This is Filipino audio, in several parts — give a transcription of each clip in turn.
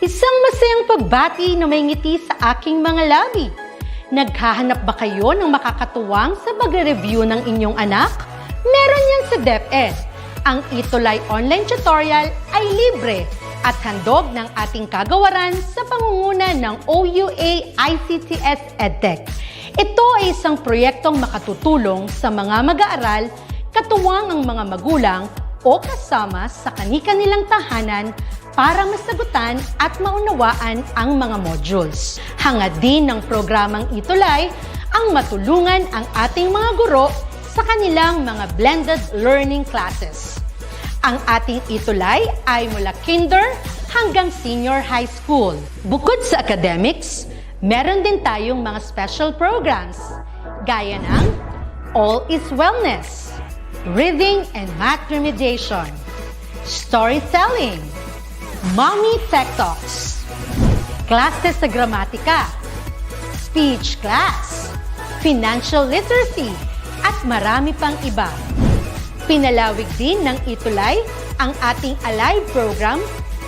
Isang masayang pagbati na may ngiti sa aking mga labi. Naghahanap ba kayo ng makakatuwang sa pagre-review ng inyong anak? Meron yan sa DepEd. Ang ETUlay online tutorial ay libre at handog ng ating kagawaran sa pangunguna ng OUA ICTS EdTech. Ito ay isang proyektong makatutulong sa mga mag-aaral, katuwang ang mga magulang o kasama sa kani-kanilang tahanan para masagutan at maunawaan ang mga modules. Hangad din ng programang ETUlay ang matulungan ang ating mga guro sa kanilang mga blended learning classes. Ang ating ETUlay ay mula kinder hanggang senior high school. Bukod sa academics, meron din tayong mga special programs gaya ng All is Wellness, Reading and Math Remediation, Storytelling, Mommy Tech Talks, Classes sa Gramatika, Speech Class, Financial Literacy, at marami pang iba. Pinalawig din ng ETUlay ang ating Alive program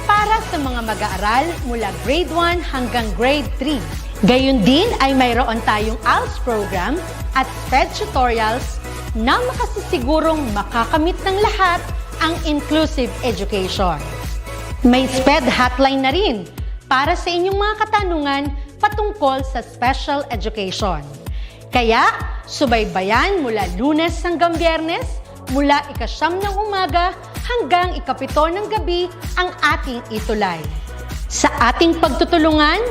para sa mga mag-aaral mula grade 1 hanggang grade 3. Gayun din ay mayroon tayong ALS program at SPED tutorials na makasisigurong makakamit ng lahat ang inclusive education. May SPED hotline na rin para sa inyong mga katanungan patungkol sa special education. Kaya, subaybayan mula Lunes hanggang Biyernes, mula 9 ng umaga hanggang 7 ng gabi ang ating ETUlay. Sa ating pagtutulungan,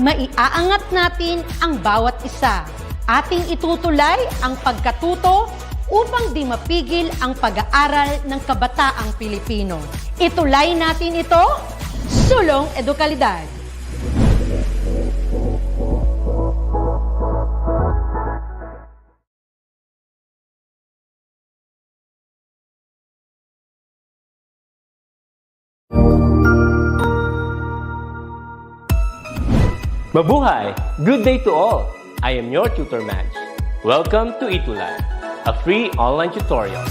maiaangat natin ang bawat isa. Ating itutulay ang pagkatuto upang di mapigil ang pag-aaral ng kabataang Pilipino. Itulay natin ito, sulong edukalidad. Mabuhay! Good day to all! I am your tutor Madge. Welcome to ETUlay, a free online tutorial,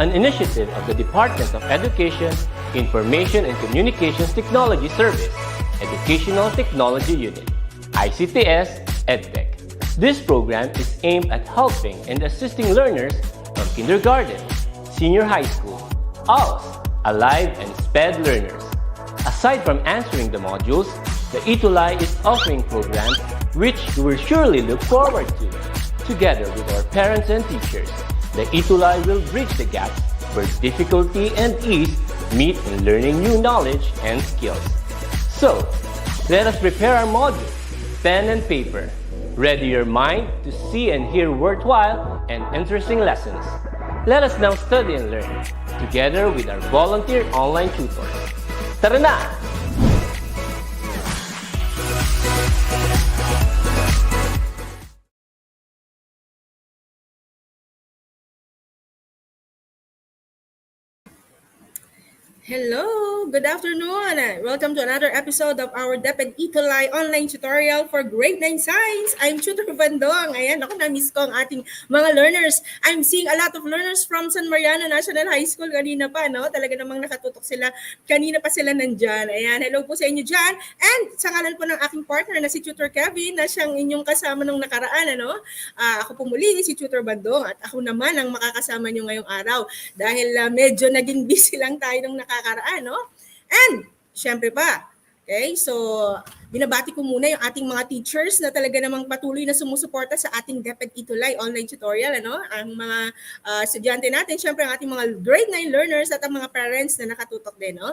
an initiative of the Department of Education, Information and Communications Technology Service, Educational Technology Unit, ICTS EdTech. This program is aimed at helping and assisting learners from kindergarten, senior high school, ALS, Alive, and SPED learners. Aside from answering the modules, the ETUlay is offering programs which you will surely look forward to. Together with our parents and teachers, the ETUlay will bridge the gaps where difficulty and ease meet in learning new knowledge and skills. So, let us prepare our modules, pen and paper. Ready your mind to see and hear worthwhile and interesting lessons. Let us now study and learn, together with our volunteer online tutors. Tara na! Hello! Good afternoon! Welcome to another episode of our DepEd ETUlay online tutorial for grade 9 science. I'm Tutor Bandong. Ayan, ako na-miss ko ang ating mga learners. I'm seeing a lot of learners from San Mariano National High School kanina pa, no? Talaga namang nakatutok sila. Kanina pa sila nandyan. Ayan, hello po sa inyo dyan. And sa ngalan po ng aking partner na si Tutor Kevin, na siyang inyong kasama nung nakaraan, ano? Ako po muli, si Tutor Bandong. At ako naman ang makakasama nyo ngayong araw. Dahil medyo naging busy lang tayo nung nakakaraan, no? And, syempre pa, okay, so, binabati ko muna yung ating mga teachers na talaga namang patuloy na sumusuporta sa ating DepEd ETUlay online tutorial, ano? Ang mga estudyante natin, syempre ang ating mga grade 9 learners at ang mga parents na nakatutok din, no?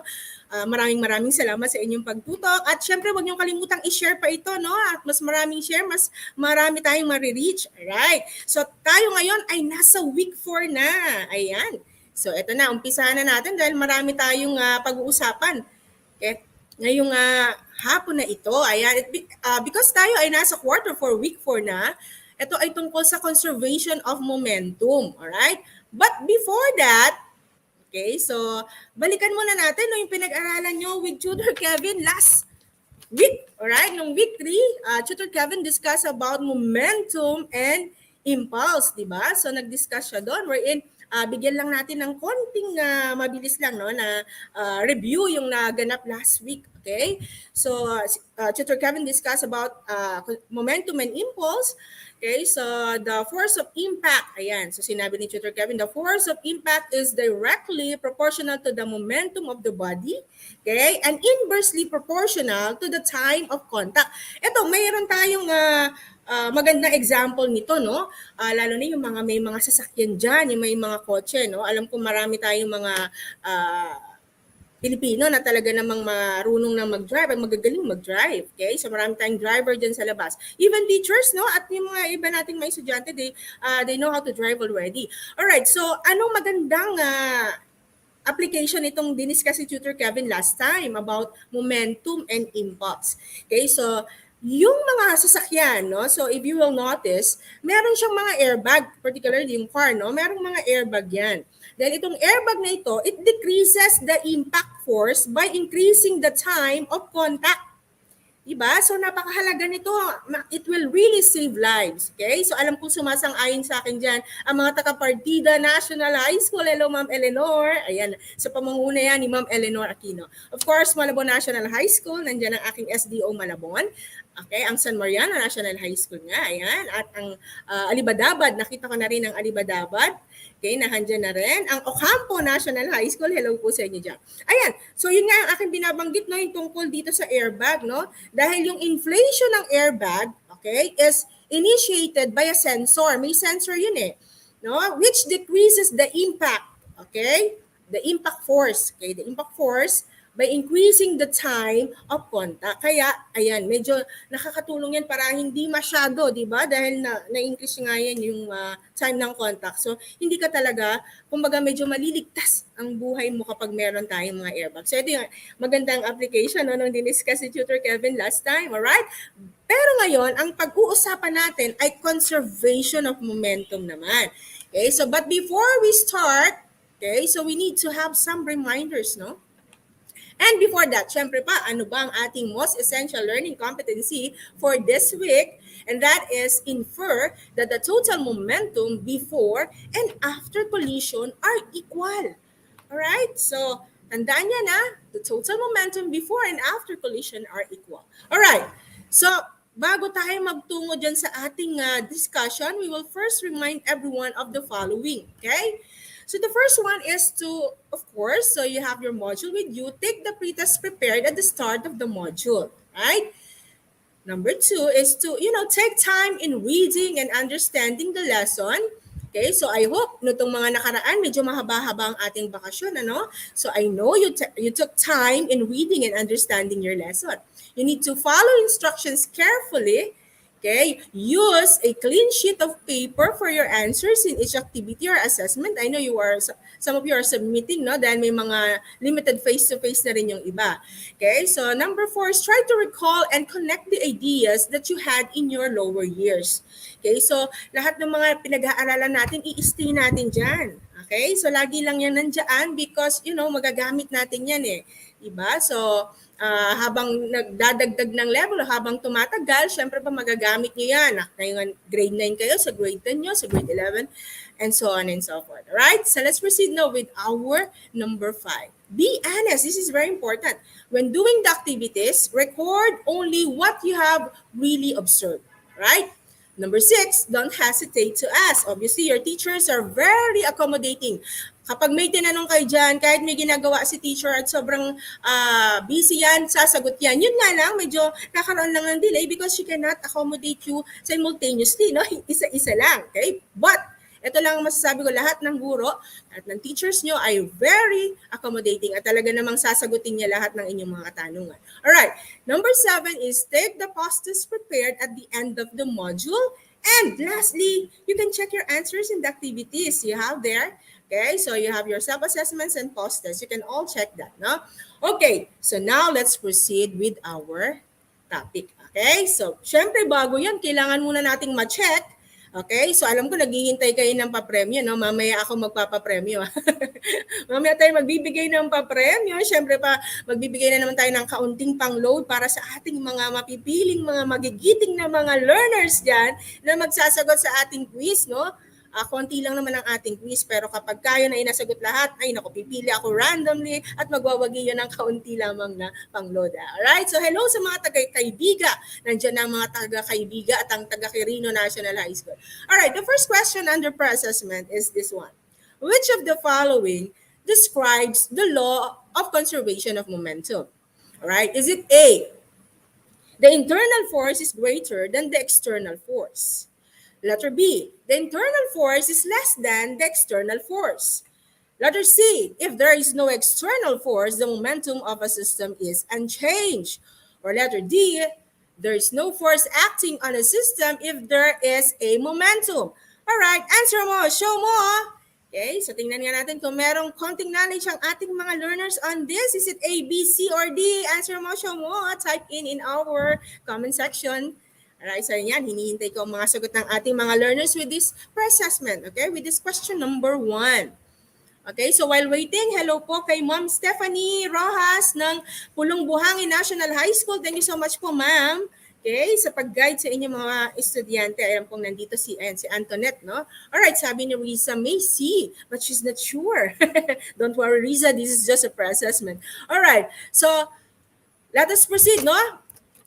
Maraming salamat sa inyong pagtutok at syempre huwag niyong kalimutang i-share pa ito, no? At mas maraming share, mas marami tayong ma-reach. Alright, so tayo ngayon ay nasa week 4 na. Ayan. So, eto na, umpisahan na natin dahil marami tayong pag-uusapan. Okay? Ngayong hapon na ito, ayan, because tayo ay nasa quarter 4, week 4 na, ito ay tungkol sa conservation of momentum. Alright? But before that, okay, so, balikan muna natin no, yung pinag-aralan nyo with Tutor Kevin last week. Alright? Nung week 3, Tutor Kevin discussed about momentum and impulse, di ba? So, nag-discuss siya doon wherein bigyan lang natin ng konting mabilis lang no na review yung naganap last week. Okay? So Tutor Kevin discussed about momentum and impulse. Okay, so the force of impact, ayan, so sinabi ni Tutor Kevin, the force of impact is directly proportional to the momentum of the body, okay, and inversely proportional to the time of contact. Ito, mayroon tayong magandang example nito, no? Lalo na yung mga may mga sasakyan dyan, yung may mga kotse, no? Alam ko marami tayong mga Pilipino na talaga namang marunong na mag-drive at magagaling mag-drive. Okay? So marami tayong driver dyan sa labas. Even teachers, no? At yung mga iba nating mga estudyante, they know how to drive already. Alright, so anong magandang application itong diniscuss si Tutor Kevin last time about momentum and impulse. Okay, so yung mga sasakyan, no? So if you will notice, meron siyang mga airbag, particularly yung car, no? Merong mga airbag yan. Then itong airbag na ito, it decreases the impact force by increasing the time of contact. Diba? So napakahalaga nito. It will really save lives. Okay? So alam ko sumasang-ayon sa akin dyan ang mga taga-Partida National High School. Hello, Ma'am Eleanor. Ayan, sa pamanguna yan ni Ma'am Eleanor Aquino. Of course, Malabon National High School. Nandiyan ang aking SDO Malabon. Okay, ang San Mariano National High School nga. Ayan. At ang Alibadabad. Nakita ko na rin ang Alibadabad. Okay, nahandyan na rin. Ang Ocampo National High School, hello po sa inyo dyan. Ayan, so yun nga ang aking binabanggit, no, yung tungkol dito sa airbag, no? Dahil yung inflation ng airbag, okay, is initiated by a sensor. May sensor yun eh, no? Which decreases the impact, okay? The impact force, okay? The impact force by increasing the time of contact. Kaya, ayan, medyo nakakatulong yan para hindi masyado, di ba? Dahil na-increase nga yan yung time ng contact. So, hindi ka talaga, kumbaga medyo maliligtas ang buhay mo kapag meron tayong mga airbag. So, ito yung magandang application, no, nung diniscuss si Tutor Kevin last time, alright? Pero ngayon, ang pag-uusapan natin ay conservation of momentum naman. Okay, so but before we start, okay, so we need to have some reminders, no? And before that, syempre pa, ano ba ang ating most essential learning competency for this week? And that is infer that the total momentum before and after collision are equal. Alright? So, tandaan niya na, the total momentum before and after collision are equal. Alright. So, bago tayo magtungo dyan sa ating discussion, we will first remind everyone of the following. Okay? So the first one is to, of course, so you have your module with you, take the pretest prepared at the start of the module, right? Number 2 is to, take time in reading and understanding the lesson. Okay, so I hope nitong mga nakaraan, medyo mahaba-haba ang ating bakasyon, ano? So I know you took time in reading and understanding your lesson. You need to follow instructions carefully. Okay, use a clean sheet of paper for your answers in each activity or assessment. I know some of you are submitting, no? Dahil may mga limited face-to-face na rin yung iba. Okay, so number 4 is try to recall and connect the ideas that you had in your lower years. Okay, so lahat ng mga pinag-aaralan natin, i-stay natin dyan. Okay, so lagi lang yan nandyan because, magagamit natin yan eh. Diba? So, habang nagdadagdag ng level, habang tumatagal, syempre pa magagamit nyo yan. Ngayon, grade 9 kayo, sa grade 10 nyo, sa grade 11, and so on and so forth. Alright? So, let's proceed now with our number 5. Be honest. This is very important. When doing the activities, record only what you have really observed. Right? Number 6, don't hesitate to ask. Obviously, your teachers are very accommodating. Kapag may tinanong kayo dyan, kahit may ginagawa si teacher at sobrang busy yan, sasagot yan. Yun nga lang, medyo nakaroon lang ng delay because she cannot accommodate you simultaneously, no? Isa-isa lang, okay? But, ito lang ang masasabi ko, lahat ng guro at ng teachers nyo ay very accommodating at talaga namang sasagutin niya lahat ng inyong mga katanungan. Alright, number 7 is take the post-test prepared at the end of the module. And lastly, you can check your answers in the activities you have there. Okay, so you have your self-assessments and post-tests. You can all check that, no? Okay, so now let's proceed with our topic. Okay, so syempre bago yan, kailangan muna nating ma-check. Okay, so alam ko naghihintay kayo ng papremyo, no? Mamaya ako magpapapremyo. Mamaya tayo magbibigay ng papremyo. Syempre pa, magbibigay na naman tayo ng kaunting pang-load para sa ating mga mapipiling, mga magigiting na mga learners dyan na magsasagot sa ating quiz, no? konti lang naman ang ating quiz, pero kapag kayo na inasagot lahat, ay naku, pipili ako randomly at magwawagi yun ng kaunti lamang na pangloda. Alright, so hello sa mga taga-Kaibiga. Nandiyan ang mga taga-Kaibiga at ang taga-Quirino National High School. Alright, the first question under pre-assessment is this one. Which of the following describes the law of conservation of momentum? Alright, is it A, the internal force is greater than the external force? Letter B, the internal force is less than the external force. Letter C, if there is no external force, the momentum of a system is unchanged. Or letter D, there is no force acting on a system if there is a momentum. Alright, answer mo, show mo. Okay, so tingnan nga natin kung merong konting knowledge ang ating mga learners on this. Is it A, B, C, or D? Answer mo, show mo. Type in our comment section. Alright, so yan, hinihintay ko ang mga sagot ng ating mga learners with this pre-assessment. Okay, with this question number 1. Okay, so while waiting, hello po kay Ma'am Stephanie Rojas ng Pulong Buhangin National High School. Thank you so much po, ma'am. Okay, sa pag-guide sa inyong mga estudyante. Ayan pong nandito si Antoinette, no? Alright, sabi ni Riza, may C, but she's not sure. Don't worry, Riza, this is just a pre-assessment. Alright, so let us proceed, no?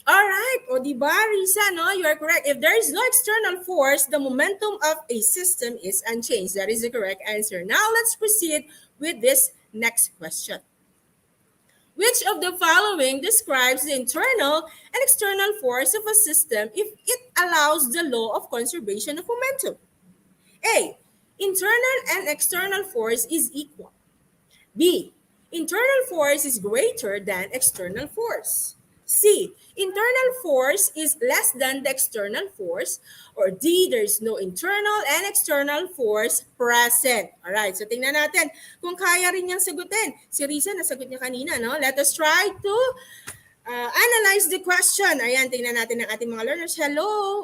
Alright, o diba, Riza, no? You are correct. If there is no external force, the momentum of a system is unchanged. That is the correct answer. Now, let's proceed with this next question. Which of the following describes the internal and external force of a system if it allows the law of conservation of momentum? A, internal and external force is equal. B, internal force is greater than external force. C, internal force is less than the external force. Or D, there's no internal and external force present. Alright, so tingnan natin kung kaya rin niyang sagutin. Si Risa, nasagot niya kanina, no? Let us try to analyze the question. Ayan, tingnan natin ang ating mga learners. Hello,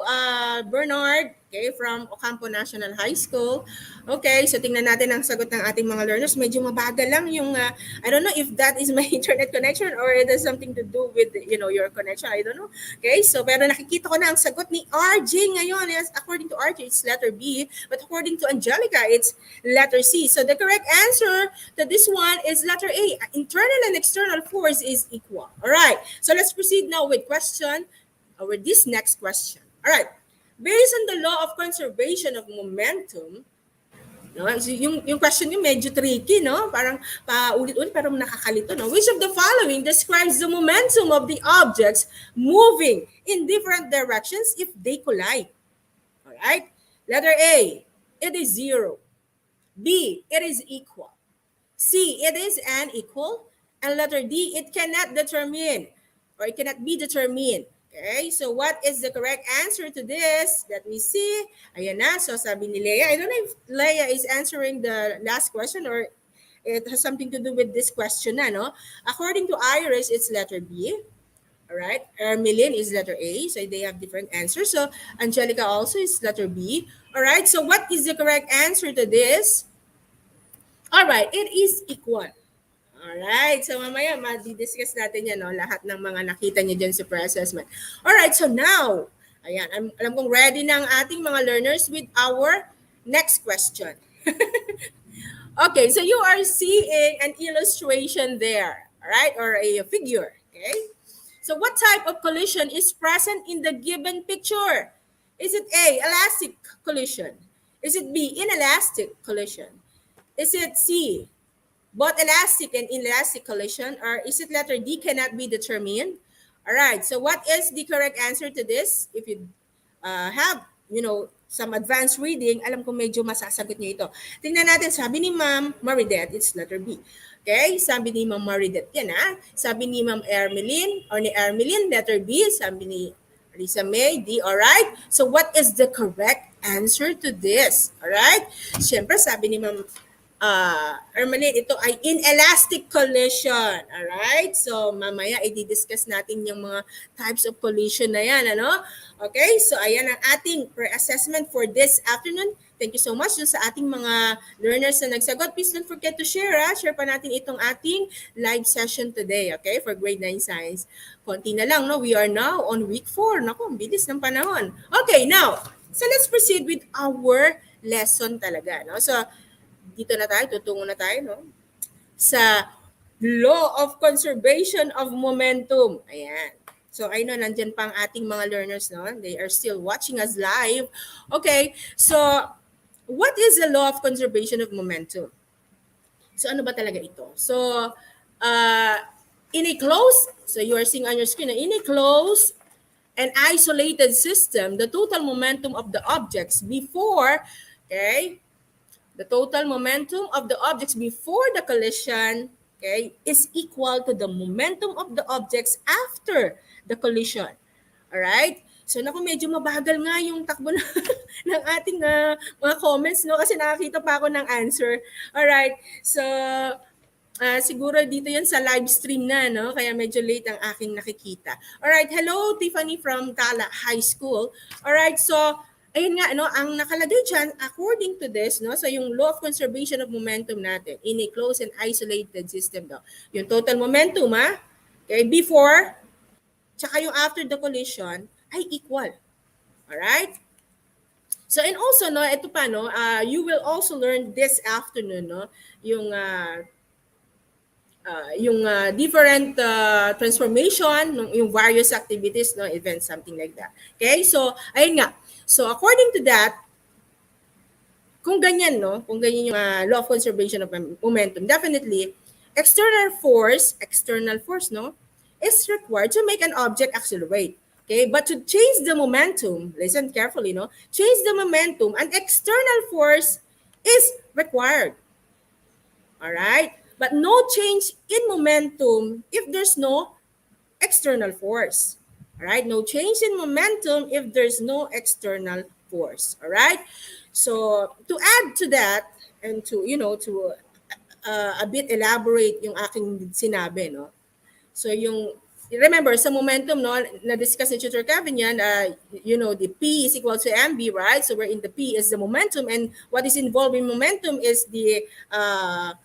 Bernard, okay, from Ocampo National High School. Okay, so tingnan natin ang sagot ng ating mga learners. Medyo mabagal lang yung, I don't know if that is my internet connection or it has something to do with, your connection. I don't know. Okay, so pero nakikita ko na ang sagot ni RJ ngayon. Yes, according to RJ, it's letter B. But according to Angelica, it's letter C. So the correct answer to this one is letter A. Internal and external force is equal. All right. So let's proceed now with this next question. All right. Based on the law of conservation of momentum, no? So yung question yung medyo tricky, no? Parang paulit-ulit pero nakakalito, no? Which of the following describes the momentum of the objects moving in different directions if they collide? All right. Letter A, it is 0. B, it is equal. C, it is unequal. And letter D, it cannot determine or it cannot be determined. Okay, so what is the correct answer to this? Let me see. Ayan na, so sabi ni Leia. I don't know if Leia is answering the last question or it has something to do with this question na, no? According to Iris, it's letter B. All right, Ermeline is letter A, so they have different answers. So Angelica also is letter B. All right, so what is the correct answer to this? All right, it is equal. Alright, so mamaya ma-discuss natin yan, no? Lahat ng mga nakita niyo dyan sa pre-assessment. Alright, so now, ayan, alam kong ready na ang ating mga learners with our next question. Okay, so you are seeing an illustration there, alright, or a figure, okay? So what type of collision is present in the given picture? Is it A, elastic collision? Is it B, inelastic collision? Is it C, both elastic and inelastic collision, or is it letter D, cannot be determined? All right, so what is the correct answer to this? If you have, some advanced reading, alam ko medyo masasagot niyo ito. Tingnan natin, sabi ni Ma'am Maridet, it's letter B. Okay, sabi ni Ma'am Maridet, yan ha. Sabi ni Ma'am Ermeline, or ni Ermeline, letter B. Sabi ni Lisa May, D, all right? So what is the correct answer to this? All right? Siyempre, sabi ni Ma'am Ermeline, ito ay inelastic collision. Alright? So, mamaya i-discuss natin yung mga types of collision na yan. Ano? Okay? So, ayan ang ating pre-assessment for this afternoon. Thank you so much sa ating mga learners na nagsagot. Please don't forget to share. Share pa natin itong ating live session today. Okay? For grade 9 science. Konti na lang. No? We are now on week 4. Naku, ang bilis ng panahon. Okay, now, So let's proceed with our lesson talaga, no? So dito na tayo, tutungo na tayo, no? Sa law of conservation of momentum. Ayan. So I know nandyan pa ang ating mga learners, no? They are still watching us live. Okay, so what is the law of conservation of momentum? So ano ba talaga ito? So in a closed, so you are seeing on your screen, in a closed and isolated system, the total momentum of the objects before, okay, the total momentum of the objects before the collision, okay, is equal to the momentum of the objects after the collision. All right? So naku, medyo mabagal nga yung takbo ng ating mga comments, no, kasi nakakita pa ako ng answer. All right? So siguro dito yan sa live stream na, no? Kaya medyo late ang aking nakikita. Alright, hello Tiffany from Tala High School. Alright, so ayun nga, no, ang nakalagay dyan, according to this, no, so yung law of conservation of momentum natin in a closed and isolated system daw. Yung total momentum, okay, before, tsaka yung after the collision, ay equal. Alright? So, and also, no, ito pa, no, you will also learn this afternoon, no, yung different transformation, yung various activities, no, events, something like that. Okay? So, ayun nga. So, according to that, kung ganyan, no, kung ganyan yung law of conservation of momentum, definitely, external force, no, is required to make an object accelerate. Okay? But to change the momentum, listen carefully, no, change the momentum, an external force is required. All right? But no change in momentum if there's no external force. All right? No change in momentum if there's no external force. All right? So, to add to that and to, to a bit elaborate yung aking sinabi, no? So, remember, sa momentum, no, na-discuss ni Tutor Kevin yan, the P is equal to MB, right? So wherein the P is the momentum, and what is involved in momentum is the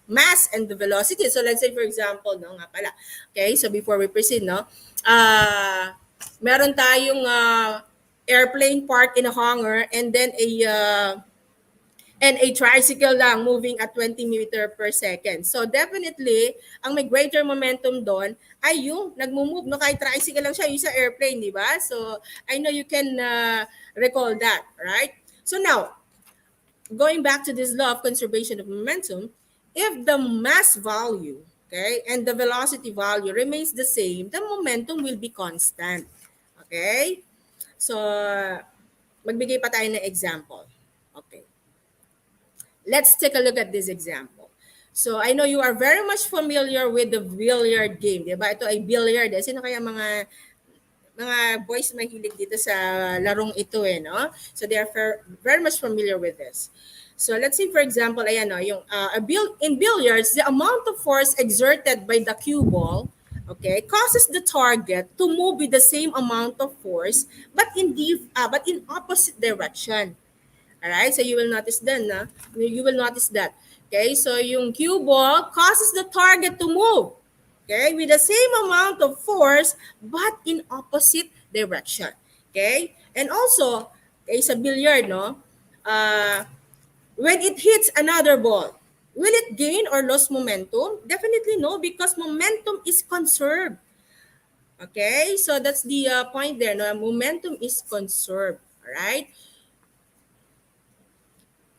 mass and the velocity. So let's say, for example, no, nga pala, okay, so before we proceed, no, meron tayong airplane parked in a hangar, and then a tricycle lang moving at 20 meter per second. So definitely, ang may greater momentum doon ay yung nagmo-move, no, kahit tricycle lang siya, yung sa airplane, di ba? So I know you can recall that, right? So now, going back to this law of conservation of momentum, if the mass value, okay, and the velocity value remains the same, the momentum will be constant. Okay? So, magbigay pa tayo ng example. Okay. Let's take a look at this example. So, I know you are very much familiar with the billiard game, di ba? Ito ay billiard. Sino kaya mga boys mahilig dito sa larong ito, no? So, they are very much familiar with this. So, let's say, for example, ayan, no, in billiards, the amount of force exerted by the cue ball, okay, causes the target to move with the same amount of force, but in opposite direction. Alright, so you will notice that, you will notice that. Okay, so yung cue ball causes the target to move, okay, with the same amount of force, but in opposite direction. Okay, and also, okay, sa billiard, no, when it hits another ball, will it gain or lose momentum? Definitely no, because momentum is conserved. Okay, so that's the point there, no, momentum is conserved. Alright.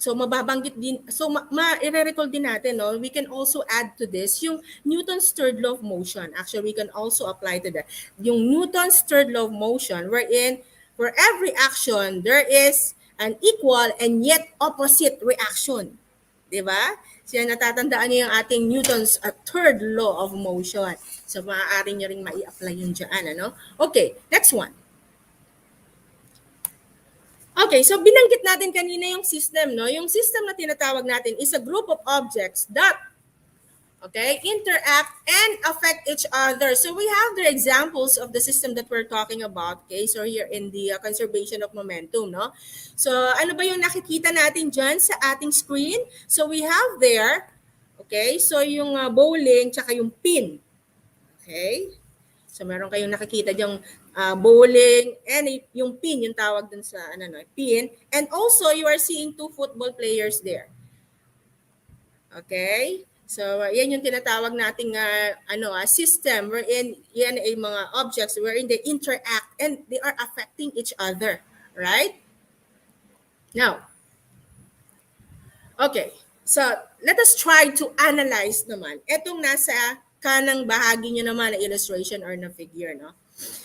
So mababanggit din, so i-recall din natin, no, we can also add to this yung Newton's third law of motion. Actually, we can also apply to that. Yung Newton's third law of motion, wherein for every action, there is an equal and yet opposite reaction. Diba? So natatandaan niyo yung ating Newton's third law of motion. So maaari niyo ring mai-apply yun dyan, ano? Okay, next one. Okay, so binanggit natin kanina yung system, no? Yung system na tinatawag natin is a group of objects that, okay, interact and affect each other. So we have the examples of the system that we're talking about, okay? So here in the conservation of momentum, no? So ano ba yung nakikita natin dyan sa ating screen? So we have there, okay, so yung bowling tsaka yung pin, okay? So meron kayong nakikita diyang bowling and yung pin, yung tawag dun sa pin. And also you are seeing 2 football players there. Okay? So yan yung tinatawag nating system wherein yan ay mga objects wherein they interact and they are affecting each other, right? Now, okay. So, let us try to analyze naman etong nasa kanang bahagi nyo naman na illustration or na figure, no?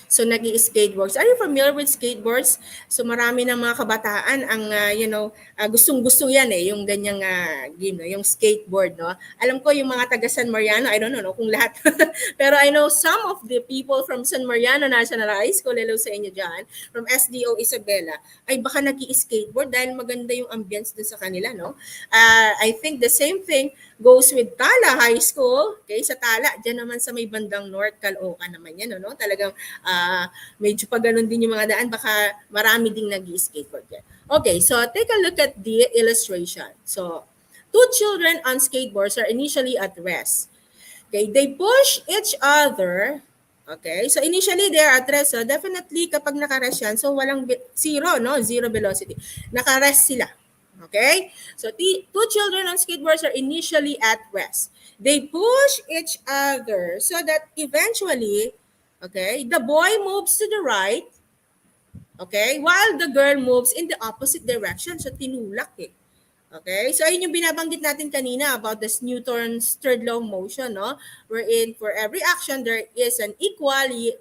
So, nag-i-skateboards. Are you familiar with skateboards? So, marami ng mga kabataan ang, gustong-gusto yan yung ganyang game, no? Yung skateboard, no? Alam ko yung mga taga San Mariano, I don't know kung lahat. Pero I know some of the people from San Mariano National High School, hello sa inyo dyan, from SDO Isabela, ay baka nag-i-skateboard dahil maganda yung ambience dun sa kanila, no? I think the same thing goes with Tala High School. Okay, sa Tala, dyan naman sa may bandang North Caloocan naman yan, no? Talagang medyo pa ganun din yung mga daan, baka marami ding nag-i-skateboard yan. Okay, so take a look at the illustration. So, 2 children on skateboards are initially at rest. Okay, they push each other. Okay, so initially they are at rest. So definitely kapag nakarest yan, so walang zero, no? Zero velocity. Nakarest sila. Okay, so 2 children on skateboards are initially at rest. They push each other so that eventually, okay, the boy moves to the right, okay, while the girl moves in the opposite direction. So tinulak eh. Okay, so ayun yung binabanggit natin kanina about this Newton's third law of motion, no? Wherein for every action there is an equally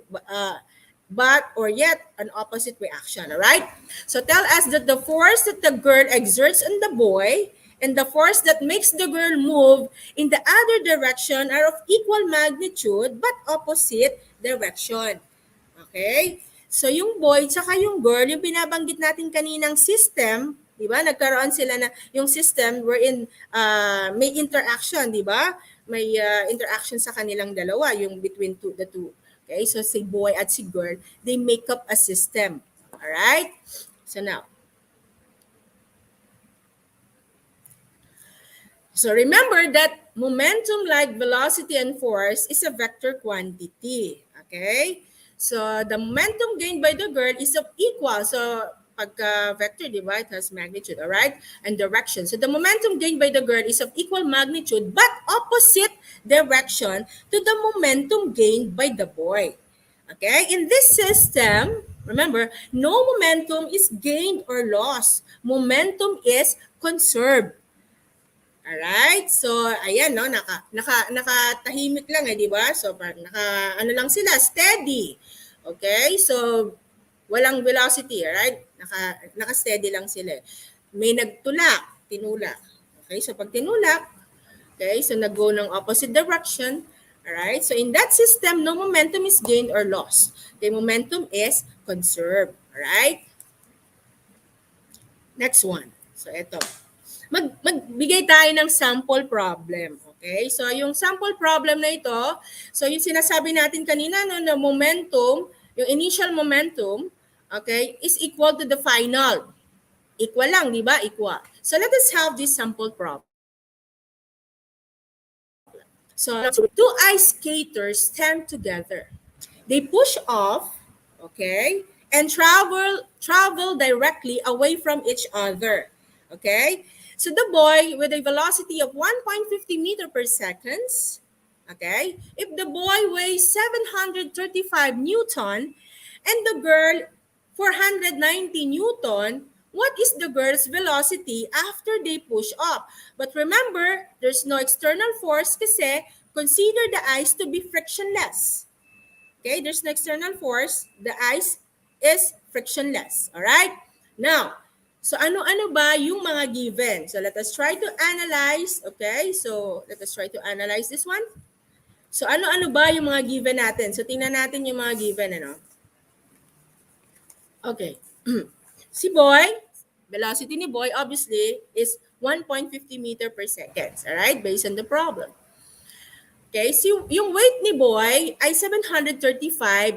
but or yet an opposite reaction, all right? So tell us that the force that the girl exerts on the boy and the force that makes the girl move in the other direction are of equal magnitude but opposite direction. Okay? So yung boy tsaka yung girl, yung binabanggit natin kaninang system, di ba? Nagkaroon sila na yung system wherein may interaction, di ba? May interaction sa kanilang dalawa, yung between the two. Okay, so si boy at si girl, they make up a system. All right? So now, so remember that momentum, like velocity and force, is a vector quantity. Okay? So the momentum gained by the girl is of equal. So pagka vector, di ba? It has magnitude, all right? And direction. So the momentum gained by the girl is of equal magnitude but opposite direction to the momentum gained by the boy. Okay? In this system, remember, no momentum is gained or lost. Momentum is conserved. Alright? So, ayan, no? Nakatahimik lang, di ba? So, ano lang sila? Steady. Okay? So, walang velocity, alright? Naka-steady lang sila. May nagtulak, tinulak. Okay? So, pag tinulak, okay, so nag-go ng opposite direction. Alright? So, in that system, no momentum is gained or lost. The momentum is conserved. Alright? Next one. So, ito. Magbigay tayo ng sample problem. Okay? So, yung sample problem na ito, so yung sinasabi natin kanina, no, na momentum, yung initial momentum, okay, is equal to the final. Equal lang, di ba? Equal. So, let us have this sample problem. So, 2 ice skaters stand together. They push off, okay, and travel directly away from each other. Okay? So the boy with a velocity of 1.50 meter per second, okay, if the boy weighs 735 Newton and the girl 490 Newton, what is the girl's velocity after they push up? But remember, there's no external force kasi consider the ice to be frictionless. Okay, there's no external force. The ice is frictionless. All right? Now, so ano-ano ba yung mga given? So let us try to analyze. Okay, so let us try to analyze this one. So ano-ano ba yung mga given natin? So tingnan natin yung mga given, ano? Okay. Si boy, velocity ni boy obviously is 1.50 meter per second. Alright, based on the problem. Okay, so yung weight ni boy ay 735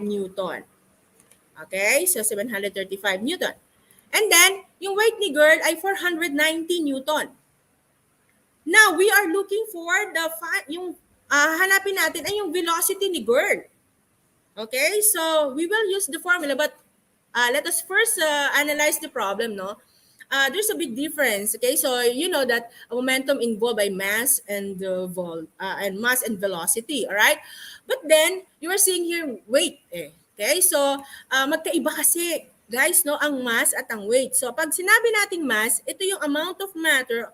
Newton. Okay, so 735 Newton. And then, yung weight ni girl ay 490 Newton. Now, we are looking for hanapin natin ay yung velocity ni girl. Okay, so we will use the formula, but let us first analyze the problem, no? There's a big difference. Okay, so you know that a momentum involved by mass and mass and velocity. All right, but then you are seeing here weight. Okay, so magkaiba kasi, guys, no, ang mass at ang weight. So pag sinabi nating mass, ito yung amount of matter.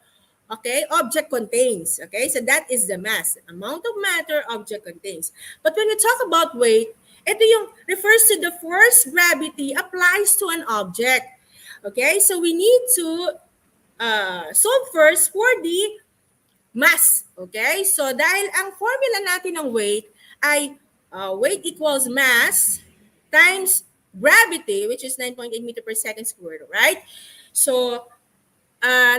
Okay, object contains. Okay, so that is the mass, amount of matter object contains. But when we talk about weight, ito yung refers to the force gravity applies to an object. Okay, so we need to solve first for the mass. Okay, so dahil ang formula natin ng weight ay weight equals mass times gravity, which is 9.8 meter per second squared, right? So,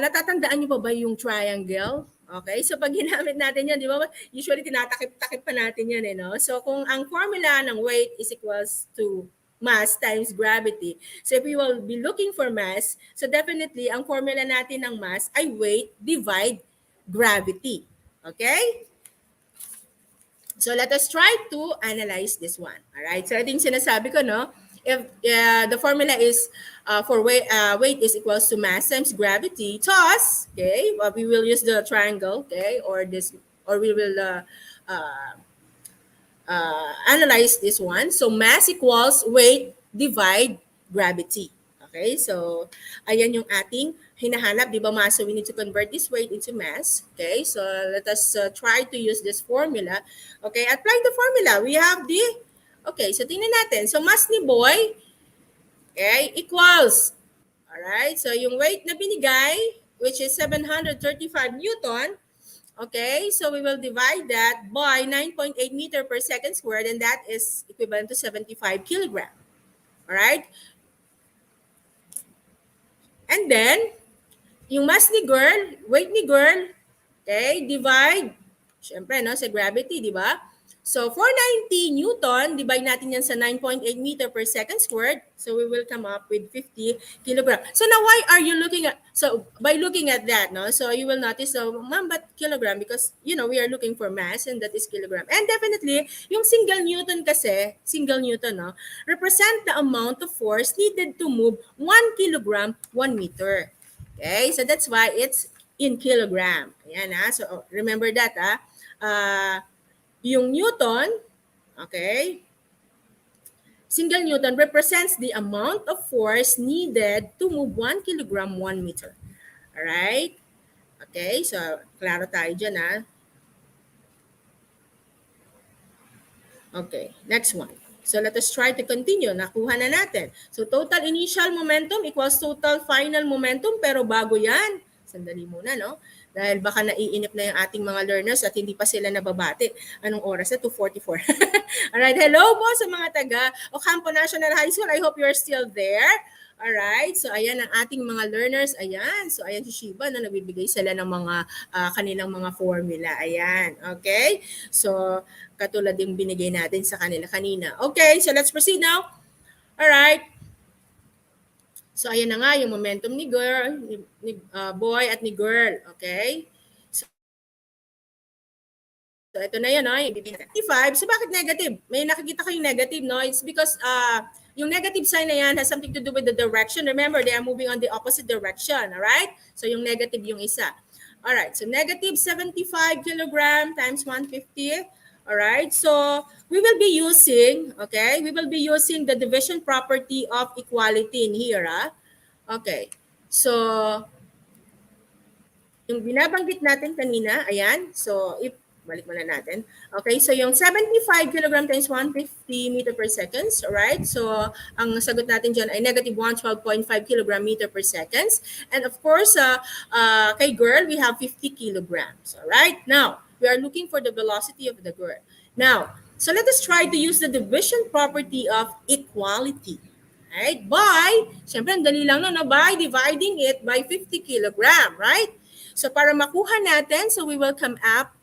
natatandaan niyo pa ba yung triangle? Okay, so pag ginamit natin yan, di ba, usually tinatakip-takip pa natin yan, no? So kung ang formula ng weight is equals to mass times gravity. So if we will be looking for mass, so definitely ang formula natin ng mass ay weight divide gravity. Okay? So let us try to analyze this one. All right? So ito yung sinasabi ko, no? If the formula is for weight is equals to mass times gravity, thus, okay, we will use the triangle, okay, or we will analyze this one. So mass equals weight divide gravity. Okay, so ayan yung ating hinahanap, di ba, mass? So we need to convert this weight into mass. Okay, so let us try to use this formula. Okay, apply the formula. We have the, okay, so tingnan natin. So mass ni boy, okay, equals, alright, so yung weight na binigay, which is 735 Newton, okay, so we will divide that by 9.8 meter per second squared, and that is equivalent to 75 kilogram. Alright? And then, yung mass ni girl, weight ni girl, okay, divide, syempre, no, sa gravity, di ba? So, 490 Newton, divide natin yan sa 9.8 meter per second squared. So, we will come up with 50 kilogram. So, now why are you looking at, so, by looking at that, no? So, you will notice, so, ma'am, but kilogram? Because, you know, we are looking for mass and that is kilogram. And definitely, yung single Newton kasi, single Newton, no, represent the amount of force needed to move 1 kilogram, 1 meter. Okay? So, that's why it's in kilogram. Ayan, ha? So, remember that, ha? Yung Newton, okay, single Newton represents the amount of force needed to move 1 kilogram, 1 meter. Alright? Okay, so klaro tayo dyan, ha? Okay, next one. So let us try to continue. Nakuha na natin. So total initial momentum equals total final momentum, pero bago yan, sandali muna, no? Dahil baka naiinip na yung ating mga learners at hindi pa sila nababati. Anong oras na? 2:44. Alright, hello po sa mga taga Ocampo National High School. I hope you're still there. Alright, so ayan ang ating mga learners. Ayan, so ayan si Shiba na nagbibigay sila ng mga kanilang mga formula. Ayan, okay? So, katulad yung binigay natin sa kanila kanina. Okay, so let's proceed now. Alright. So, ayan na nga yung momentum ni girl, ni boy at ni girl. Okay? So, ito na yun, no? Yung 55. So, bakit negative? May nakikita kayong negative, no? It's because yung negative sign na yan has something to do with the direction. Remember, they are moving on the opposite direction. Alright? So, yung negative yung isa. Alright. So, negative 75 kilogram times 150. Alright? So, we will be using, okay? We will be using the division property of equality in here, Okay. So, yung binabanggit natin kanina, ayan. So, balik muna natin. Okay, so yung 75 kilogram times 150 meter per seconds, alright? So, ang sagot natin dyan ay negative 112.5 kilogram meter per seconds. And of course, kay girl, we have 50 kilograms, alright? Now, we are looking for the velocity of the girl. Now, so let us try to use the division property of equality. Right? By, syempre, ang dali lang no, by dividing it by 50 kilogram, right? So, para makuha natin, so we will come up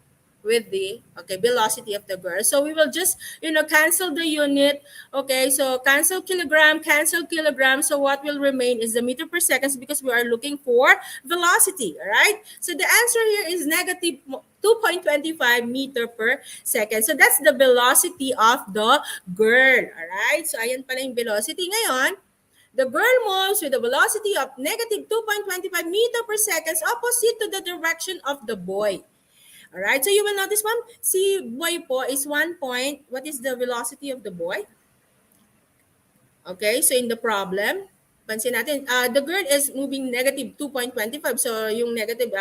with the velocity of the girl. So we will just cancel the unit. Okay, so cancel kilogram, cancel kilogram. So what will remain is the meter per second because we are looking for velocity. All right. So the answer here is negative 2.25 meter per second. So that's the velocity of the girl. All right. So ayan pala yung velocity ngayon. The girl moves with a velocity of negative 2.25 meter per second opposite to the direction of the boy. Alright, so you will notice, ma'am, si boy po is 1 point. What is the velocity of the boy? Okay, so in the problem, pansin natin, the girl is moving negative 2.25. So yung negative,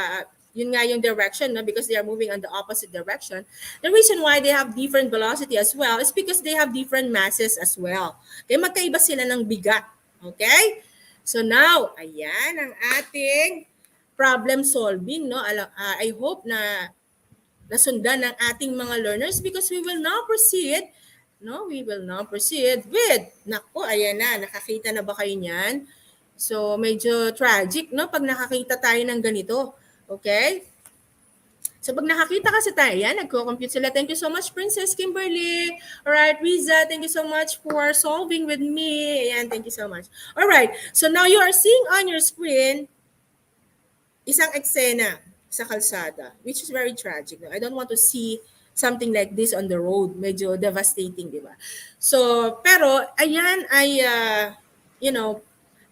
yun nga yung direction, no? Because they are moving on the opposite direction. The reason why they have different velocity as well is because they have different masses as well. Okay, magkaiba sila ng bigat. Okay? So now, ayan ang ating problem solving, no? I hope na nasundan ng ating mga learners because we will now proceed with, naku, ayan na, nakakita na ba kayo niyan? So, medyo tragic, no? Pag nakakita tayo ng ganito. Okay? So, pag nakakita kasi tayo, yan, nagko-compute sila. Thank you so much, Princess Kimberly. Alright, Riza, thank you so much for solving with me. Ayan, thank you so much. Alright, so now you are seeing on your screen isang eksena sa kalsada, which is very tragic. No? I don't want to see something like this on the road. Medyo devastating, di ba? So, pero, ayan ay,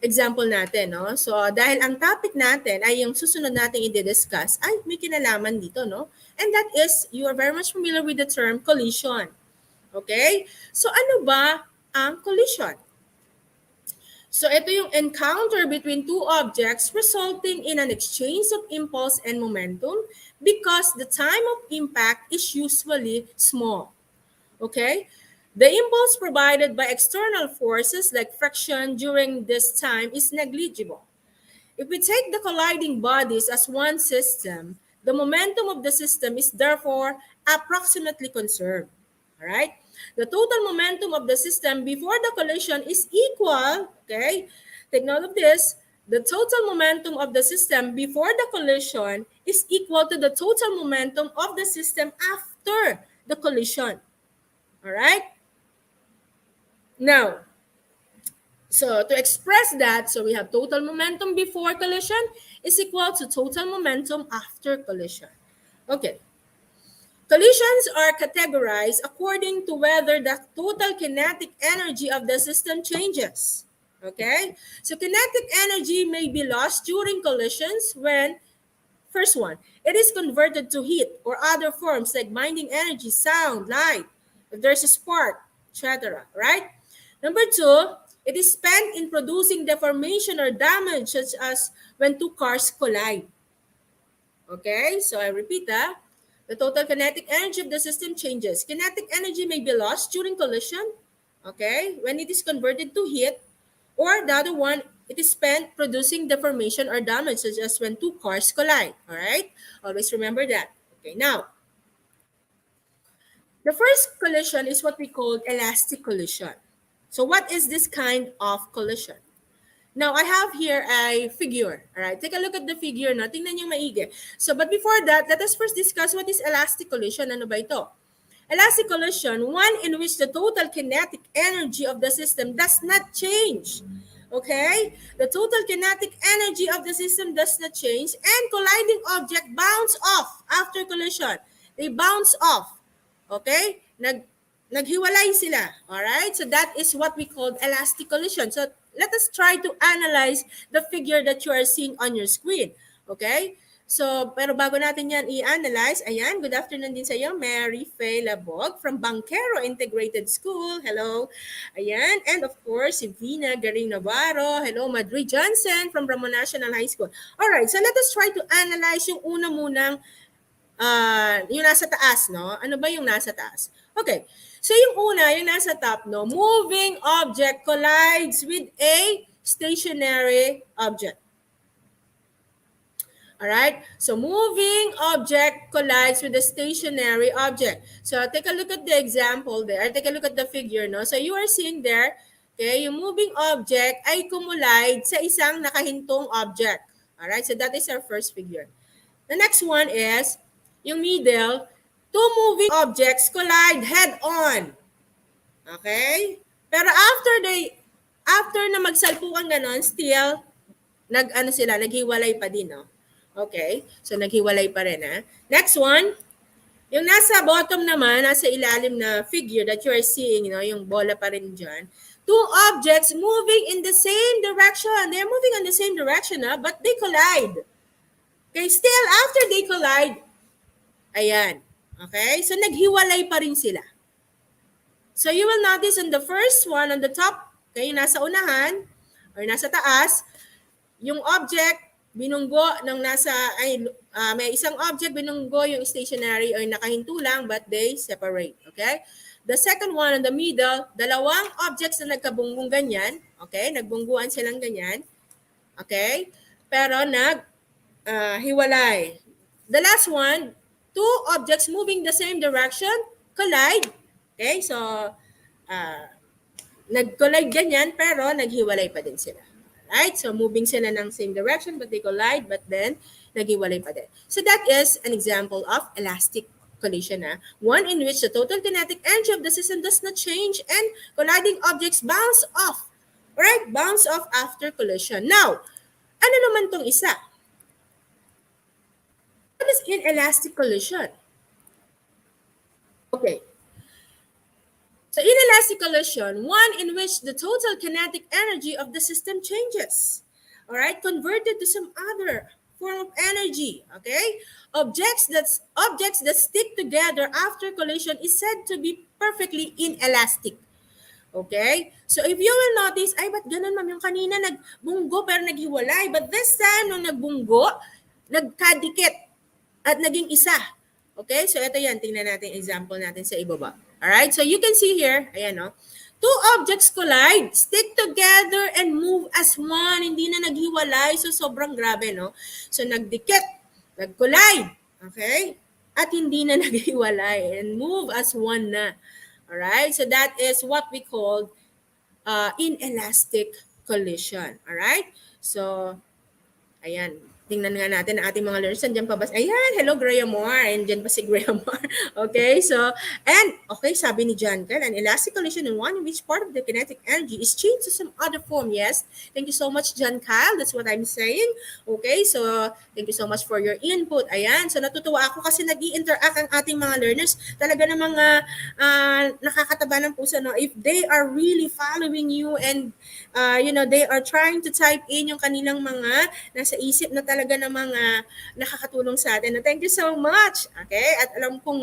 example natin, no? So, dahil ang topic natin ay yung susunod natin i-discuss, ay may kinalaman dito, no? And that is, you are very much familiar with the term collision. Okay? So, ano ba ang collision? So, ito yung encounter between two objects resulting in an exchange of impulse and momentum because the time of impact is usually small. Okay? The impulse provided by external forces like friction during this time is negligible. If we take the colliding bodies as one system, the momentum of the system is therefore approximately conserved. All right? The total momentum of the system before the collision is equal, okay? Take note of this. The total momentum of the system before the collision is equal to the total momentum of the system after the collision. All right? Now, so to express that, so we have total momentum before collision is equal to total momentum after collision. Okay. Collisions are categorized according to whether the total kinetic energy of the system changes. Okay? So kinetic energy may be lost during collisions when, first one, it is converted to heat or other forms like binding energy, sound, light, if there's a spark, etc. Right? Number two, it is spent in producing deformation or damage such as when two cars collide. Okay? So I repeat that. The total kinetic energy of the system changes. Kinetic energy may be lost during collision, okay, when it is converted to heat, or the other one, it is spent producing deformation or damage, such as when two cars collide, all right? Always remember that. Okay, now, the first collision is what we call elastic collision. So what is this kind of collision? Now, I have here a figure. All right, take a look at the figure. No? Tingnan niyo maigi. So, but before that, let us first discuss what is elastic collision. Ano ba ito? Elastic collision, one in which the total kinetic energy of the system does not change. Okay? The total kinetic energy of the system does not change and colliding object bounce off after collision. They bounce off. Okay? Naghiwalay sila. Alright? So that is what we call elastic collision. So let us try to analyze the figure that you are seeing on your screen. Okay? So, pero bago natin yan i-analyze, ayan, good afternoon din sa iyo, Mary Faye Labog from Banquero Integrated School. Hello. Ayan, and of course, si Vina Garing Navarro. Hello, Madrid Johnson from Ramon National High School. Alright, so let us try to analyze yung una munang yung nasa taas, no? Ano ba yung nasa taas? Okay. So yung una, yung nasa top, no? Moving object collides with a stationary object. Alright? So moving object collides with a stationary object. So take a look at the example there. Take a look at the figure, no? So you are seeing there, okay, yung moving object ay kumulide sa isang nakahintong object. Alright? So that is our first figure. The next one is yung middle, two moving objects collide head-on. Okay? Pero after na magsalpukan ganon, still, naghiwalay pa din, no? Okay? So, naghiwalay pa rin, ha? Next one, yung nasa bottom naman, nasa ilalim na figure that you are seeing, yung bola pa rin dyan, two objects moving in the same direction. They're moving in the same direction, but they collide. Okay, still, after they collide, ayan. Okay, so naghiwalay pa rin sila. So you will notice on the first one, on the top, yung nasa unahan, or nasa taas, yung object, binunggo ng may isang object binunggo yung stationary or nakahinto lang but they separate, okay? The second one in the middle, dalawang objects na nagkabunggong ganyan, okay? Nagbungguan silang ganyan, okay? Pero hiwalay. The last one, two objects moving the same direction, collide, okay? So, nag-collide ganyan pero naghiwalay pa din sila. Right? So, moving sila ng same direction but they collide but then naghiwalay pa din. So, that is an example of elastic collision. One in which the total kinetic energy of the system does not change and colliding objects bounce off. Right? Bounce off after collision. Now, ano naman tong isa? What is inelastic collision? Okay. So inelastic collision, one in which the total kinetic energy of the system changes, all right, converted to some other form of energy, okay? Objects that stick together after collision is said to be perfectly inelastic. Okay? So if you will notice, ay, ba't ganun, ma'am? Yung kanina nagbunggo pero naghiwalay. But this time, nung nagbunggo, nagkadikit at naging isa. Okay? So ito yan. Tingnan natin example natin sa ibaba. Alright? So you can see here, ayan, no? Two objects collide, stick together, and move as one. Hindi na naghiwalay. So sobrang grabe, no? So nagdikit, nag-collide. Okay? At hindi na naghiwalay and move as one na. Alright? So that is what we call inelastic collision. Alright? So, ayan. Tingnan nga natin ang ating mga learners. Nandiyan pa ba? Ayan, hello, Grayamore. Nandiyan pa si Grayamore. Okay, so, and, okay, sabi ni John Ken, an elastic collision in one in which part of the kinetic energy is changed to some other form. Yes, thank you so much, John Kyle. That's what I'm saying. Okay, so, thank you so much for your input. Ayan, so natutuwa ako kasi nag-i-interact ang ating mga learners. Talaga namang nakakataba ng puso, no? If they are really following you and, they are trying to type in yung kanilang mga nasa isip na talaga namang nakakatulong sa atin. Thank you so much. Okay? At alam kong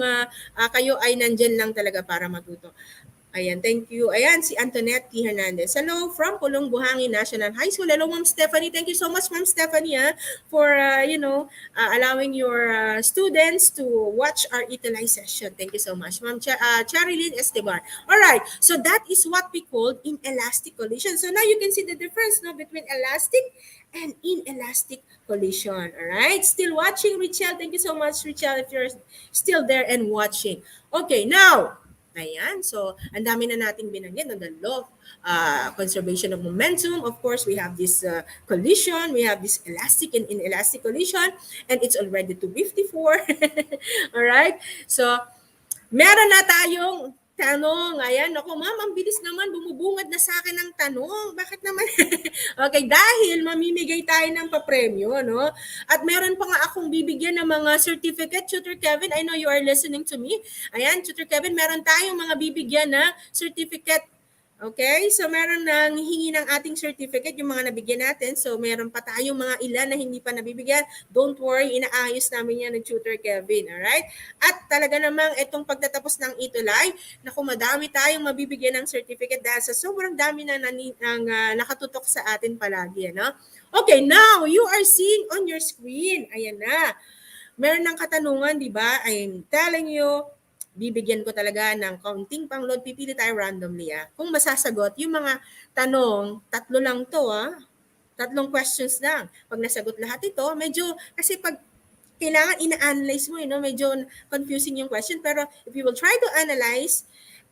kayo ay nandyan lang talaga para matuto. Ayan, thank you. Ayan, si Antoinette T. Hernandez. Hello, from Pulong Buhangin National High School. Hello, Ma'am Stephanie. Thank you so much, Ma'am Stephanie, for, allowing your students to watch our ETUlay session. Thank you so much, Ma'am Charilyn Esteban. All right, so that is what we call inelastic collision. So now you can see the difference, no, between elastic and inelastic collision. All right, still watching, Richelle. Thank you so much, Richelle, if you're still there and watching. Okay, now, ayan, so ang dami na nating binanggit on the law of conservation of momentum. Of course, we have this collision, we have this elastic and inelastic collision, and it's already 2:54. All right, so meron na tayong tanong. Ayan, ako, ma'am, ang bilis naman, bumubungad na sa akin ng tanong. Bakit naman? Okay, dahil mamimigay tayo ng papremyo, no? At meron pa nga akong bibigyan ng mga certificate. Tutor Kevin, I know you are listening to me. Ayan, Tutor Kevin, meron tayong mga bibigyan na certificate. Okay, so meron nang hihingi ng ating certificate, yung mga nabigyan natin. So meron pa tayong mga ilan na hindi pa nabibigyan. Don't worry, inaayos namin yan ng Tutor Kevin. Alright? At talaga namang itong pagtatapos ng ETUlay, naku, madami tayong mabibigyan ng certificate dahil sa sobrang dami na nakatutok sa atin palagi. No? Okay, now you are seeing on your screen. Ayan na. Meron ng katanungan, di ba? I'm telling you, bibigyan ko talaga ng kaunting pangload, pipili tayo randomly. Kung masasagot, yung mga tanong, tatlo lang to. Tatlong questions lang. Pag nasagot lahat ito, medyo, kasi pag kailangan ina-analyze mo, medyo confusing yung question. Pero if you will try to analyze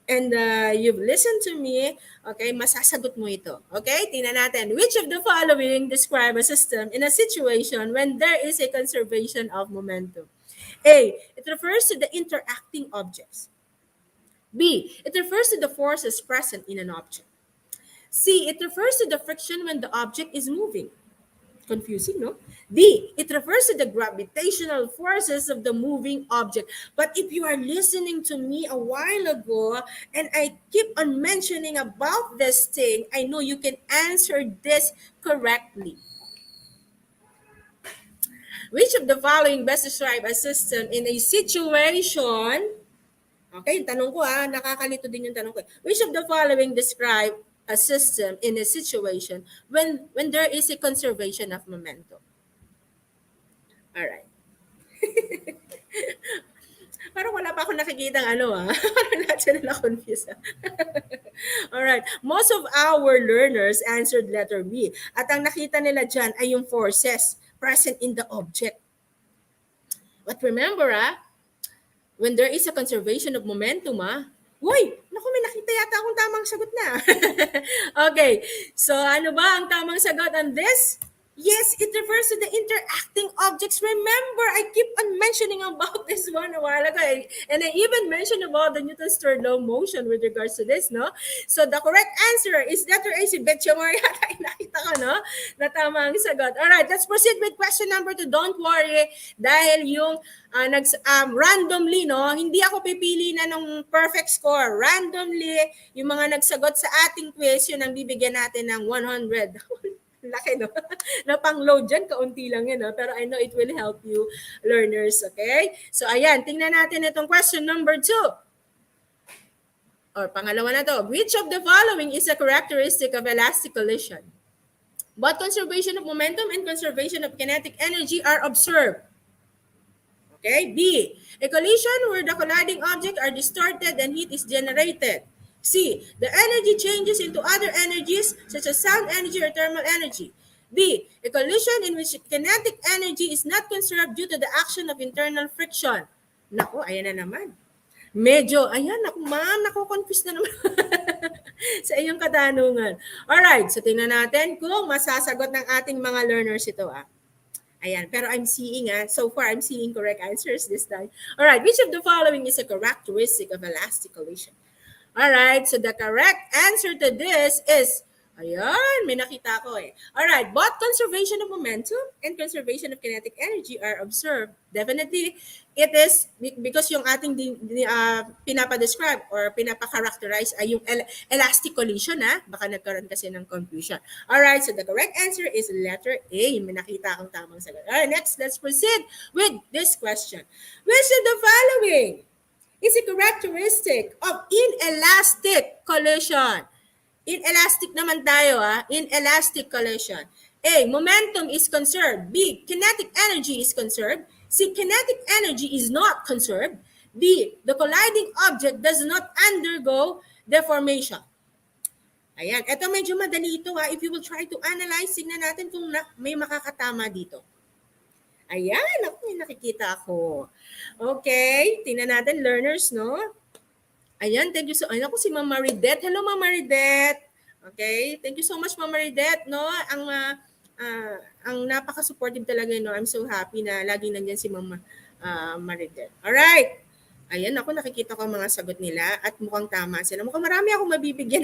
and you've listened to me, okay, masasagot mo ito. Okay, tingnan natin. Which of the following describe a system in a situation when there is a conservation of momentum? A, it refers to the interacting objects. B, it refers to the forces present in an object. C, it refers to the friction when the object is moving. Confusing, no? D, it refers to the gravitational forces of the moving object. But if you are listening to me a while ago and I keep on mentioning about this thing, I know you can answer this correctly. Which of the following best describe a system in a situation? Okay, yung tanong ko nakakalito din yung tanong ko. Which of the following describe a system in a situation when there is a conservation of momentum? All right. Parang wala pa ako nakikita Parang lahat sila na-confuse. All right. Most of our learners answered letter B. At ang nakita nila dyan ay yung forces present in the object. But remember, when there is a conservation of momentum, uy, naku, may nakita yata akong tamang sagot na. Okay. So, ano ba ang tamang sagot on this? Yes, it refers to the interacting objects. Remember, I keep on mentioning about this one a while ago. And I even mentioned about the Newton's third law of motion with regards to this, no? So the correct answer is letter A, si Betcha Maria. Nakita ko, no? Na tama ang sagot. Alright, let's proceed with question number 2. Don't worry, dahil yung randomly, no? Hindi ako pipili na ng perfect score. Randomly, yung mga nagsagot sa ating quiz, yun ang bibigyan natin ng 100. Laki, no? Na pang-load dyan, kaunti lang yan, no? Pero I know it will help you, learners, okay? So, ayan, tingnan natin itong question number 2. Or pangalawa na to. Which of the following is a characteristic of elastic collision? Both conservation of momentum and conservation of kinetic energy are observed. Okay? B, a collision where the colliding objects are distorted and heat is generated. C, the energy changes into other energies such as sound energy or thermal energy. D, a collision in which kinetic energy is not conserved due to the action of internal friction. Naku, ayan na naman. Medyo, ayan, naku ma'am, naku-confuse na naman sa iyong katanungan. Alright, so tingnan natin kung masasagot ng ating mga learners ito. Ayan, pero I'm seeing, so far I'm seeing correct answers this time. Alright, which of the following is a characteristic of elastic collision? Alright, so the correct answer to this is, ayan, may nakita ko Alright, both conservation of momentum and conservation of kinetic energy are observed. Definitely, it is because yung ating pinapadescribe or pinapakarakterize ay yung elastic collision, Baka nagkaroon kasi ng confusion. Alright, so the correct answer is letter A. May nakita akong tamang sagot. Alright, next, let's proceed with this question. Which of the following is a characteristic of inelastic collision? Inelastic naman tayo, inelastic collision. A, momentum is conserved. B, kinetic energy is conserved. C, kinetic energy is not conserved. D, the colliding object does not undergo deformation. Ayan, ito medyo madali ito If you will try to analyze, tingnan natin kung may makakatama dito. Ayan, ako may nakikita ako. Okay, tingnan natin learners, no? Ayan, thank you so much. Ako si Ma'am Maridet. Hello, Ma'am Maridet. Okay, thank you so much, Ma'am Maridet, no? Ang napaka-supportive talaga, no? I'm so happy na laging nandiyan si Ma'am Maridet. Alright. Ayan, ako nakikita ko ang mga sagot nila at mukhang tama sila. Mukhang marami akong mabibigyan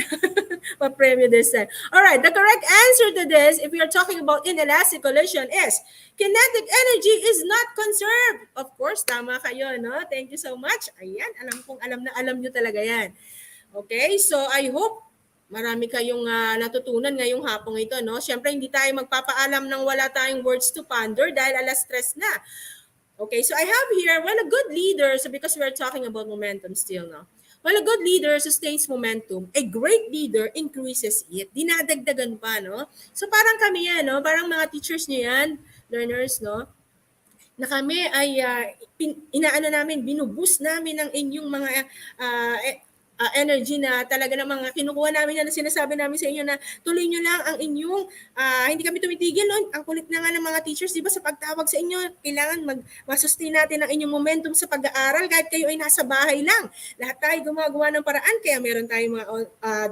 pa-premyo this time. Alright, the correct answer to this, if we are talking about inelastic collision, is kinetic energy is not conserved. Of course, tama kayo, no? Thank you so much. Ayan, alam nyo talaga yan. Okay, so I hope marami kayong natutunan ngayong hapong ito, no? Siyempre, hindi tayo magpapaalam ng wala tayong words to ponder dahil alas stress na. Okay, so I have here, a good leader, so because we are talking about momentum still, no? While a good leader sustains momentum, a great leader increases it. Dinadagdagan pa, no? So parang kami yan, no? Parang mga teachers niyo yan, learners, no? Na kami ay binuboost namin ang inyong mga energy na talaga ng mga kinukuha namin na sinasabi namin sa inyo na tuloy nyo lang ang inyong, hindi kami tumitigil, no? Ang kulit na nga ng mga teachers, di ba, sa pagtawag sa inyo, kailangan mag-sustain natin ang inyong momentum sa pag-aaral kahit kayo ay nasa bahay lang. Lahat tayo gumagawa ng paraan, kaya meron tayong mga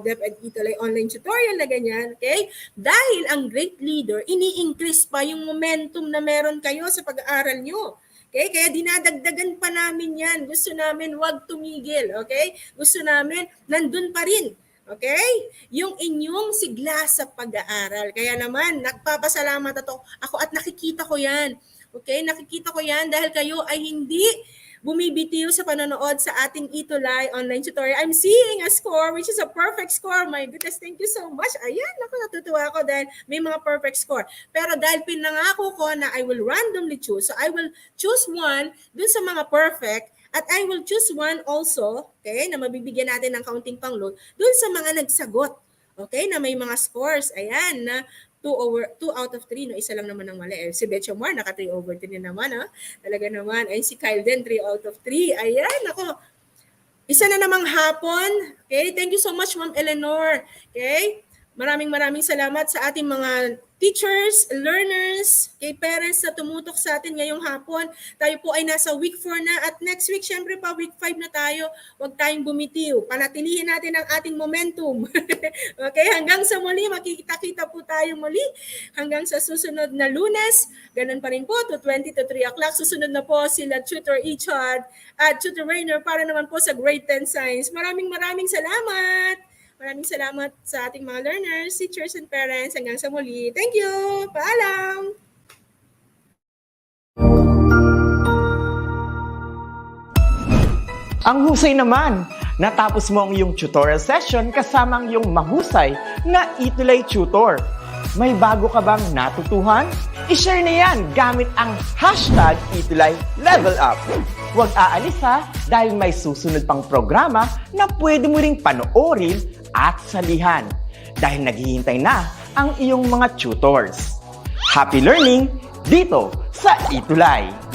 DepEd ETUlay online tutorial na ganyan, okay? Dahil ang great leader, ini-increase pa yung momentum na meron kayo sa pag-aaral nyo. Okay? Kaya dinadagdagan pa namin yan. Gusto namin wag tumigil. Okay? Gusto namin nandun pa rin. Okay? Yung inyong sigla sa pag-aaral. Kaya naman, nagpapasalamat ako at nakikita ko yan. Okay? Nakikita ko yan dahil kayo ay hindi bumibitiw sa panonood sa ating ETUlay online tutorial. I'm seeing a score which is a perfect score. My goodness, thank you so much. Ayan, ako natutuwa ako dahil may mga perfect score. Pero dahil pinangako ko na I will randomly choose, so I will choose one dun sa mga perfect at I will choose one also, okay, na mabibigyan natin ng counting pang-load dun sa mga nagsagot. Okay, na may mga scores. Ayan, na 2 out of 3, no? Isa lang naman ang mali. Si Betcha Moore, naka 3 over 3 naman, ha? Talaga naman. Ay, si Kyle din, 3 out of 3. Ayan, ako. Isa na namang hapon. Okay, thank you so much, Ma'am Eleanor. Okay, maraming salamat sa ating mga teachers, learners, kay parents na tumutok sa atin ngayong hapon. Tayo po ay nasa week 4 na at next week, syempre pa, week 5 na tayo. Huwag tayong bumitiw. Panatilihin natin ang ating momentum. Okay, hanggang sa muli, makikita-kita po tayo muli. Hanggang sa susunod na Lunes, ganun pa rin po, 2:20 to 3 o'clock. Susunod na po sila Tutor Ichad at Tutor Rainer para naman po sa Grade 10 Science. Maraming salamat! Maraming salamat sa ating mga learners, teachers, and parents. Hanggang sa muli. Thank you! Paalam! Ang husay naman! Natapos mo ang iyong tutorial session kasama ang iyong mahusay na ETUlay tutor. May bago ka bang natutuhan? I-share na yan gamit ang hashtag ETUlay Level Up. Huwag aalis ha dahil may susunod pang programa na pwede mo ring panoorin at salihan dahil naghihintay na ang iyong mga tutors. Happy learning dito sa ETUlay!